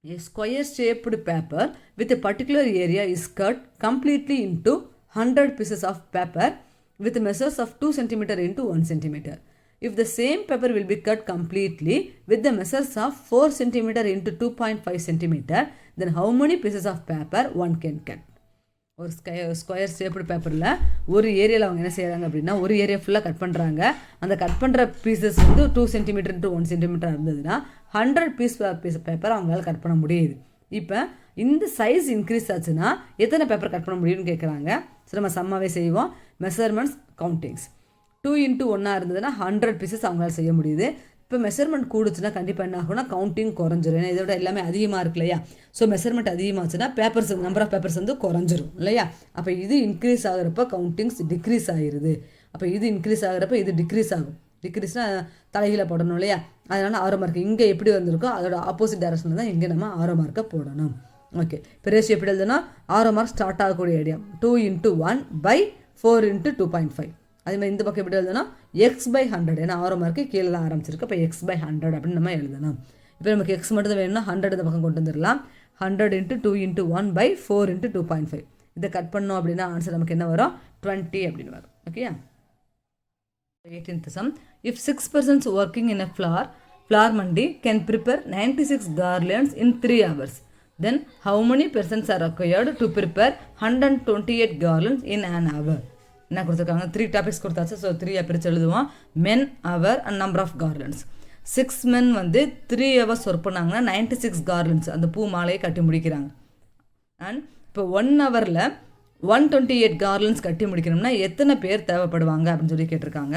a square shaped paper with a particular area is cut completely into 100 pieces of paper with measures of 2 cm into 1 cm. If the same paper will be cut completely with the measures of 4 cm into 2.5 cm, then how many pieces of paper one can cut? ஒரு ஸ்கொயர் ஷேப்டு பேப்பரில் ஒரு ஏரியாவில் அவங்க என்ன செய்கிறாங்க அப்படின்னா, ஒரு ஏரியா ஃபுல்லாக கட் பண்ணுறாங்க. அந்த கட் பண்ணுற பீசஸ் வந்து 2 cm into 1 cm இருந்ததுன்னா 100 பீஸ் பேப்பர் அவங்களால கட் பண்ண முடியுது. இப்போ இந்த சைஸ் இன்க்ரீஸ் ஆச்சுன்னா எத்தனை பேப்பர் கட் பண்ண முடியும்னு கேட்குறாங்க. ஸோ நம்ம சம்மாவே செய்வோம். மெஷர்மெண்ட்ஸ் கவுண்டிங்ஸ் 2 into 1 இருந்ததுன்னா 100 பீசஸ் அவங்களால செய்ய முடியுது. இப்போ மெஷர்மெண்ட் கூடுச்சுன்னா கண்டிப்பாக என்ன ஆகும்னா கவுண்டிங் குறைஞ்சிரும். ஏன்னா இதோட எல்லாமே அதிகமாக இருக்கு இல்லையா. ஸோ மெஷர்மெண்ட் அதிகமாச்சுன்னா பேப்பர்ஸ் நம்பர் ஆஃப் பேப்பர்ஸ் வந்து குறைஞ்சிரும் இல்லையா. அப்போ இது இன்க்ரீஸ் ஆகிறப்ப கவுண்டிங்ஸ் டிக்ரீஸ் ஆகிருது. அப்போ இது இன்க்ரீஸ் ஆகிறப்ப இது டிக்ரீஸ் ஆகும். டிக்ரீஸ்னால் தலைகீழ போடணும் இல்லையா. அதனால் 6 மார்க் இங்கே எப்படி வந்திருக்கோ அதோட ஆப்போசிட் டைரக்ஷனில் தான் இங்கே நம்ம 6 மார்க்கை போடணும். ஓகே, இப்போ ரேஷியோ எப்படி எழுதுனா 6 மார்க் ஸ்டார்ட் ஆகக்கூடிய ஐடியா 2 into 1 by 4 into 2.5. அதேமாதிரி இந்த பக்கம் எப்படி எழுதணும் x/100. ஏன்னா 6 மார்க்கு கீழே தான் ஆரம்பிச்சிருக்கு. இப்போ x/100 அப்படின்னு நம்ம எழுதணும். இப்போ நமக்கு x மட்டும் தான் வேணும்னா 100 இந்த பக்கம் கொண்டு வந்துடலாம். 100 into 2 into 1 by 4 into 2.5. இதை கட் பண்ணோம் அப்படின்னா ஆன்சர் நமக்கு என்ன வரும் 20 அப்படின்னு வரும். ஓகேயா. 18th sum. If 6 persons working in a flower mandi can prepare 96 garlands in 3 hours, then how many persons are required to prepare 128 garlands in an hour? என்ன கொடுத்துருக்காங்க 3 டாபிக்ஸ் கொடுத்தாச்சு. ஸோ 3 பிரித்து எழுதுவோம். மென், அவர் அண்ட் நம்பர் ஆஃப் கார்லண்ட்ஸ். 6 men வந்து 3 hours ஒர்க் பண்ணாங்கன்னா 96 garlands அந்த பூ மாலையை கட்டி முடிக்கிறாங்க. அண்ட் இப்போ 1 hourல 128 garlands கட்டி முடிக்கணும்னா எத்தனை பேர் தேவைப்படுவாங்க அப்படின்னு சொல்லி கேட்டிருக்காங்க.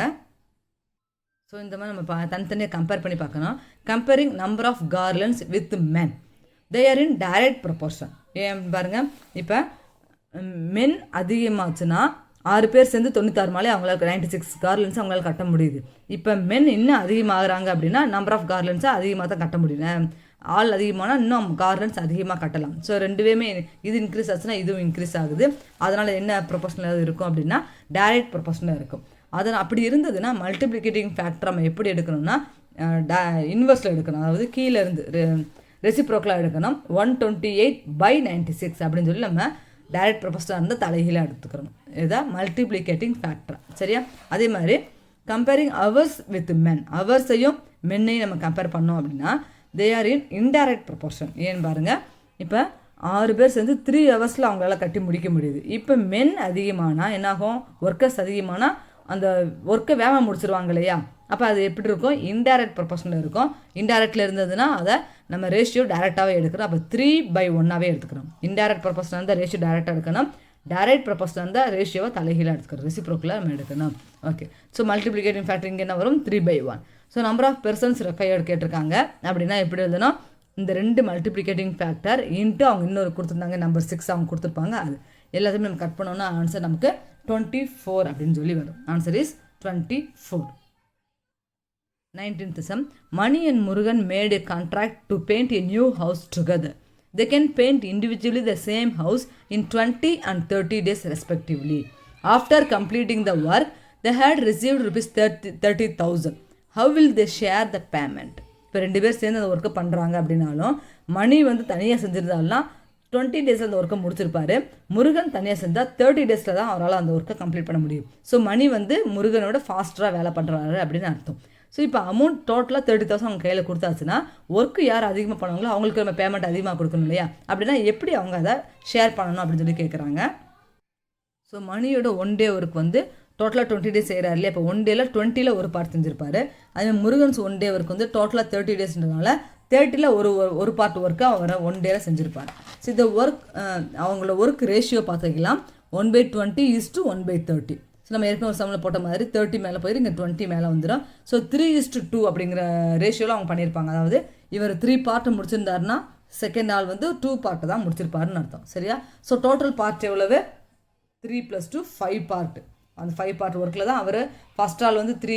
ஸோ இந்த மாதிரி நம்ம தனித்தனியாக கம்பேர் பண்ணி பார்க்கணும். Comparing number of garlands with men, they are in direct proportion. ஏன் பாருங்கள், இப்போ மென் அதிகமாச்சுன்னா 6 பேர் சேர்ந்து 96 மாலை அவங்களால 96 garlands அவங்களால கட்ட முடியுது. இப்போ மென் இன்னும் அதிகமாகறாங்க அப்படின்னா நம்பர் ஆஃப் garlandsஸை அதிகமாக தான் கட்ட முடியும். ஆள் அதிகமானால் இன்னும் garlands அதிகமாக கட்டலாம். ஸோ ரெண்டுவேமே இது இன்க்ரீஸ் ஆச்சுன்னா இதுவும் இன்க்ரீஸ் ஆகுது. அதனால் என்ன ப்ரொபோஷனல் இருக்கும் அப்படின்னா டைரக்ட் ப்ரொபோஷனல் இருக்கும். அதனால் அப்படி இருந்ததுன்னா மல்டிப்ளிகேட்டிங் ஃபேக்டர் நம்ம எப்படி எடுக்கணும்னா இன்வெர்ஸில் எடுக்கணும். அதாவது கீழே இருந்து ரெசிப்ரோக்கலாக எடுக்கணும். 128/96 அப்படின்னு சொல்லி நம்ம டைரக்ட் ப்ரொபோஷனாக இருந்தால் தலைகீழாக எடுத்துக்கிறோம். இதுதான் மல்டிப்ளிகேட்டிங் ஃபேக்டர். சரியா. அதே மாதிரி கம்பேரிங் அவர்ஸ் வித் மென், அவர்ஸையும் மென்னையும் நம்ம கம்பேர் பண்ணோம் அப்படின்னா they are in indirect proportion. ஏன்னு பாருங்கள், இப்போ 6 பேர் சேர்ந்து 3 hours அவங்களால கட்டி முடிக்க முடியுது. இப்போ மென் அதிகமானால் என்னாகும், ஒர்க்கர்ஸ் அதிகமானால் அந்த ஒர்க்கை வேகமாக முடிச்சிருவாங்க இல்லையா. அப்போ அது எப்படி இருக்கும், இன்டைரக்ட் ப்ரொபோஷனில் இருக்கும். இன்டைரக்டில் இருந்ததுன்னா அதை நம்ம ரேஷியோ டைரெக்டாகவே எடுக்கிறோம். அப்போ 3/1 எடுத்துக்கிறோம். இன்டைரக்ட் ப்ரொபோஷனாக இருந்தால் ரேஷியோ டைரெக்டாக எடுக்கணும். டைரக்ட் ப்ரொபோஷனாக இருந்தால் ரேஷியோவை தலைகீழாக எடுத்துக்கிறோம். ரெசிப்ரோக்கலாக நம்ம எடுக்கணும். ஓகே, ஸோ மல்டிப்ளிகேட்டிங் ஃபேக்டர் இங்கே என்ன வரும் 3/1. So number of persons required கேட்டிருக்காங்க அப்படின்னா எப்படி எழுதணும், இந்த 2 மல்டிப்ளிகேட்டிங் ஃபேக்டர் இன்ட்டு அவங்க இன்னொரு கொடுத்துருந்தாங்க நம்பர் 6 அவங்க கொடுத்துருப்பாங்க. அது எல்லாத்தையுமே நம்ம கட் பண்ணோன்னா ஆன்சர் நமக்கு 24 அப்படின்னு சொல்லி வரும். Answer is 24. 19th sum. Mani and Murugan made a contract to paint a new house together. They can paint individually the same house in 20 and 30 days respectively. After completing the work, they had received rupees 30,000. How will they share the payment? இப்போ 2 பேர் சேர்ந்து அந்த ஒர்க்கை பண்ணுறாங்க அப்படின்னாலும் மணி வந்து தனியாக செஞ்சிருந்தாலும் 20 days அந்த ஒர்க்கை முடிச்சிருப்பாரு. முருகன் தனியாக செஞ்சால் 30 days தான் அவரால் அந்த ஒர்க்கை கம்ப்ளீட் பண்ண முடியும். ஸோ மணி வந்து முருகனோட ஃபாஸ்ட்டாக வேலை பண்ணுறாரு அப்படின்னு அர்த்தம். ஸோ இப்போ அமௌண்ட் டோட்டலாக 30,000 அவங்க கையில் கொடுத்தாச்சுன்னா ஒர்க்கு யார் அதிகமாக பண்ணுவாங்களோ அவங்களுக்கு நம்ம பேமெண்ட் அதிகமாக கொடுக்கணும் இல்லையா. அப்படின்னா எப்படி அவங்க அதை ஷேர் பண்ணணும் அப்படின்னு சொல்லி கேட்குறாங்க. ஸோ மணியோட 1 day ஒர்க் வந்து டோட்டலாக 20 days செய்கிறாரு இல்லையா. இப்போ 1 dayல 20ல் ஒரு பார்ட் செஞ்சுருப்பாரு. அதேமாதிரி முருகன்ஸ் 1 day ஒர்க் வந்து டோட்டலாக 30 daysன்றதுனால 30ல் ஒரு பார்ட் ஒர்க்கு அவர் 1 dayல செஞ்சுருப்பார். ஸோ இந்த ஒர்க் அவங்களோட ஒர்க் ரேஷியோ பார்த்துக்கலாம் 1/20 is to 1/30. ஸோ நம்ம ஏற்கனவே ஒரு சம்மில் போட்ட மாதிரி 30 மேலே போயிரு, இங்கே 20 மேலே வந்துடும். ஸோ 3:2 அப்படிங்கிற ரேஷியோவில் அவங்க பண்ணியிருப்பாங்க. அதாவது இவர் 3 பார்ட்டு முடிச்சிருந்தாருன்னா செகண்ட் ஆள் வந்து 2 பார்ட்டு தான் முடிச்சிருப்பாருன்னு அர்த்தம். சரியா. ஸோ டோட்டல் பார்ட் எவ்வளவு 3 + 2 5 பார்ட்டு. அந்த 5 பார்ட் ஒர்க்கில் தான் அவர் ஃபஸ்ட் ஆள் வந்து 3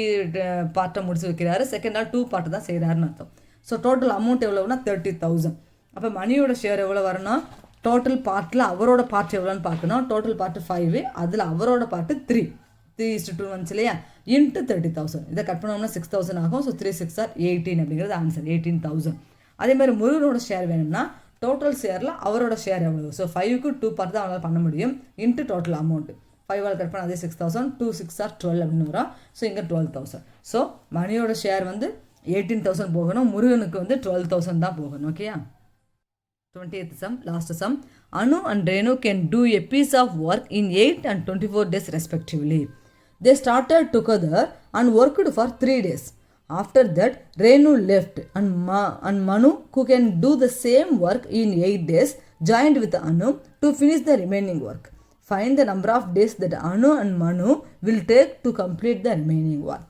பார்ட்டை முடிச்சு வைக்கிறாரு, செகண்ட் ஆள் 2 பார்ட்டு தான் செய்கிறாருன்னு அர்த்தம். ஸோ டோட்டல் அமௌண்ட் எவ்வளோன்னா 30,000. அப்போ மணியோட ஷேர் எவ்வளோ வரணும், டோட்டல் பார்ட்டில் அவரோட பார்ட் எவ்வளோன்னு பார்க்கணும். டோட்டல் பார்ட்டு 5, அதில் அவரோட பார்ட்டு 3:2 வந்துச்சு இல்லையா, இன்ட்டு 30,000. இதை கட் பண்ணோம்னா 6,000 ஆகும். ஸோ 3 6 are 18 அப்படிங்கிறது ஆன்சர் 18,000. அதேமாதிரி முருகனோட ஷேர் வேணும்னா டோட்டல் ஷேரில் அவரோட ஷேர் எவ்வளோ. ஸோ 5க்கு 2 பார்ட் தான் அவங்களால பண்ண முடியும். இன்ட்டு டோட்டல் அமௌண்ட் 5ஆல் கட் பண்ண அதே 6,000. 2 6 are 12 அப்படின்னு வரும். ஸோ இங்கே 12,000. ஸோ மணியோட ஷேர் வந்து 18,000 போகணும், முருகனுக்கு வந்து 12,000 தான் போகணும். ஓகேயா. 20th sum, last sum. Anu and Renu can do a piece of work in 8 and 24 days respectively. They started together and worked for 3 days. After that, Renu left and Manu, who can do the same work in 8 days, joined with Anu to finish the remaining work. Find the number of days that Anu and Manu will take to complete the remaining work.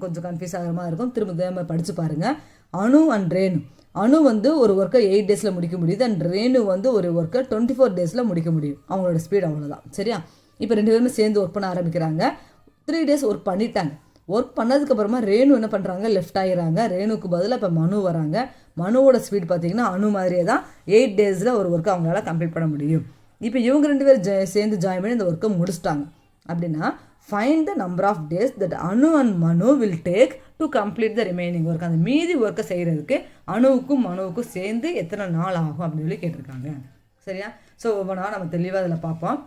கொஞ்சம் கன்ஃபியூஸ் ஆகிற மாதிரி இருக்கும். திரும்ப படித்து பாருங்கள். அனு அண்ட் ரேணு. அனு வந்து ஒரு ஒர்க்கை 8 டேஸில் முடிக்க முடியுது அண்ட் ரேணு வந்து ஒரு ஒர்க்கை 24 டேஸில் முடிக்க முடியும். அவங்களோட ஸ்பீட் அவ்வளோதான். சரியா? இப்போ 2 பேருமே சேர்ந்து ஒர்க் பண்ண ஆரம்பிக்கிறாங்க. 3 டேஸ் ஒர்க் பண்ணிட்டாங்க. ஒர்க் பண்ணதுக்கப்புறமா ரேணு என்ன பண்ணுறாங்க, லெஃப்ட் ஆகிறாங்க. ரேணுக்கு பதிலாக இப்போ மனு வராங்க. மனுவோட ஸ்பீட் பார்த்தீங்கன்னா அனு மாதிரியே தான் 8 டேஸில் ஒரு ஒர்க்கை அவங்களால கம்ப்ளீட் பண்ண முடியும். இப்போ இவங்க 2 பேர் சேர்ந்து ஜாயின் பண்ணி இந்த ஒர்க்கை முடிச்சிட்டாங்க. அப்படின்னா find the number of days that Anu and Manu will take to complete the remaining work. அந்த மீதி ஒர்க்கை செய்கிறதுக்கு அணுவுக்கும் மனுவுக்கும் சேர்ந்து எத்தனை நாள் ஆகும் அப்படின்னு சொல்லி கேட்டிருக்காங்க. சரியா? ஸோ ஒவ்வொன்றா நம்ம தெளிவாக அதில் பார்ப்போம்.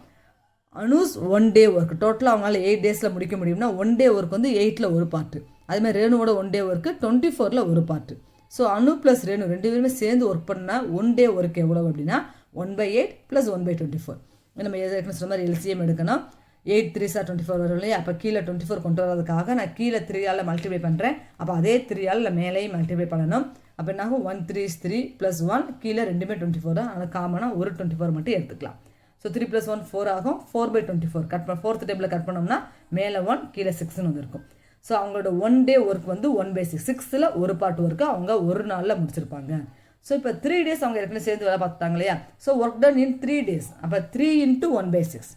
அனுஸ் 1 டே ஒர்க் டோட்டலாக அவங்களால 8 டேஸில் முடிக்க முடியும்னா 1 டே ஒர்க் வந்து 8ல் ஒரு பார்ட்டு. அதுமாதிரி ரேணுவோட 1 டே ஒர்க்கு 24ல் ஒரு பார்ட்டு. ஸோ அனு ப்ளஸ் ரேணு 2 பேருமே சேர்ந்து ஒர்க் பண்ணால் 1 டே ஒர்க் எவ்வளோ அப்படின்னா 1/8 + 1/24. நம்ம ஏற்கனவே சொன்ன மாதிரி LCM எடுக்கணும். 8 3 சார் 24 வரும் இல்லையா? அப்போ கீழே 24 கொண்டு வரதுக்காக நான் கீழே 3ஆல் மல்டிப்ளை பண்ணுறேன். அப்போ அதே 3ஆல் மேலேயும் மல்டிப்ளை பண்ணணும். அப்போ என்னாகும் 1 3 is 3 + 1 கீழே ரெண்டுமே 24 தான். ஆனால் காமனாக ஒரு 24 மட்டும் எடுத்துக்கலாம். ஸோ 3 + 1 4 ஆகும். 4/24 கட் பண்ண 4th டேபிளில் கட் பண்ணோம்னா மேலே 1 கீழே 6ன்னு வந்து இருக்கும். ஸோ அவங்களோட 1 டே ஒர்க் வந்து 1/6 6ல் ஒரு பார்ட் ஒர்க்கு அவங்க ஒரு நாளில் முடிச்சிருப்பாங்க. ஸோ இப்போ 3 டேஸ் அவங்க ஏற்கனவே சேர்ந்து வேலை பார்த்துட்டாங்க இல்லையா? So work done in 3 days. அப்போ 3 × 1/6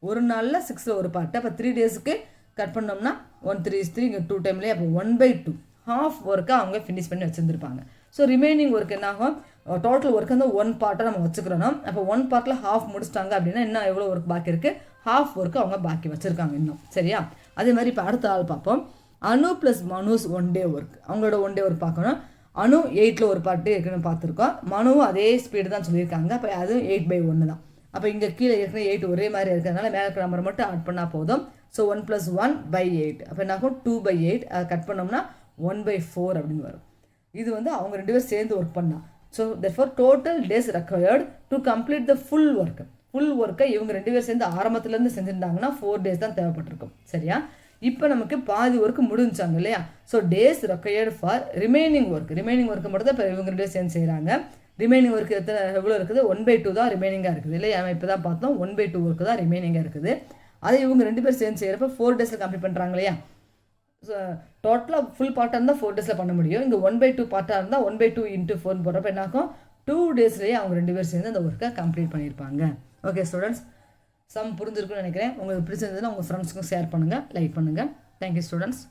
ஒரு நாளில் 6ல் ஒரு பார்ட்டு. அப்போ 3 டேஸுக்கு கட் பண்ணோம்னா 1 3 is 3 இங்கே 2 டைம்லேயே அப்போ 1/2 ஹாஃப் ஒர்க்கை அவங்க ஃபினிஷ் பண்ணி வச்சுருந்துருப்பாங்க. ஸோ ரிமைனிங் ஒர்க் என்னாகும், டோட்டல் ஒர்க் வந்து 1 பார்ட்டை நம்ம வச்சுக்கிறோம். அப்போ 1 பார்ட்டில் ஹாஃப் முடிச்சிட்டாங்க அப்படின்னா இன்னும் எவ்வளோ ஒர்க் பாக்கி இருக்குது, ஹாஃப் ஒர்க்கு அவங்க பாக்கி வச்சுருக்காங்க இன்னும். சரியா? அதே மாதிரி இப்போ அடுத்த ஆள் பார்ப்போம். அனு ப்ளஸ் மனுஸ் 1 டே ஒர்க். அவங்களோட 1 டே ஒர்க் பார்க்கணும். அனு 8ல் ஒரு பார்ட்டு ஏற்கனவே பார்த்துருக்கோம். மனுவும் அதே ஸ்பீடு தான் சொல்லியிருக்காங்க. அப்போ அதுவும் 8/1 தான். அப்போ இங்கே கீழே ஏற்கனவே 8 ஒரே மாதிரி இருக்கிறதுனால மேலே இருக்கிற நம்பரை மட்டும் ஆட் பண்ணால் போதும். ஸோ 1 + 1/8 அப்போ என்னாகும் 2/8. அதை கட் பண்ணோம்னா 1/4 அப்படின்னு வரும். இது வந்து அவங்க 2 பேர் சேர்ந்து ஒர்க் பண்ணால். So therefore total days required to complete the full work. Full ஒர்க்கை இவங்க 2 பேர் சேர்ந்து ஆரம்பத்துலேருந்து செஞ்சுருந்தாங்கன்னா 4 டேஸ் தான் தேவைப்பட்டிருக்கும். சரியா? இப்போ நமக்கு பாதி ஒர்க்கு முடிஞ்சாங்க இல்லையா? So days required for remaining work. Remaining work மட்டும் தான் இப்போ இவங்க 2 பேர் சேர்ந்து செய்கிறாங்க. ரிமைனிங் ஒர்க்கு எவ்வளோ இருக்குது? 1/2 தான் ரிமைனிங்காக இருக்குது இல்லையா? இப்போ தான் பார்த்தோம் 1/2 ஒர்க்கு தான் ரிமைனிங்காக இருக்குது. அதை இவங்க 2 பேர் சேர்ந்து செய்கிறப்ப 4 டேஸில் கம்ப்ளீட் பண்ணுறாங்க இல்லையா? ஸோ டோட்டலாக ஃபுல் பார்ட்டாக இருந்தால் 4 டேஸில் பண்ண முடியும். இங்கே 1/2 பார்ட்டாக இருந்தால் 1/2 × 4 போடுறப்ப என்னாகும் 2 டேஸ்லேயே அவங்க 2 பேர் சேர்ந்து அந்த ஒர்க்கை கம்ப்ளீட் பண்ணியிருப்பாங்க. ஓகே ஸ்டூடெண்ட்ஸ், சம் புரிஞ்சிருக்குன்னு நினைக்கிறேன். உங்களுக்கு பிடிச்சிருந்ததுன்னா உங்கள் ஃப்ரெண்ட்ஸுக்கும் ஷேர் பண்ணுங்கள், லைக் பண்ணுங்கள். Thank you students.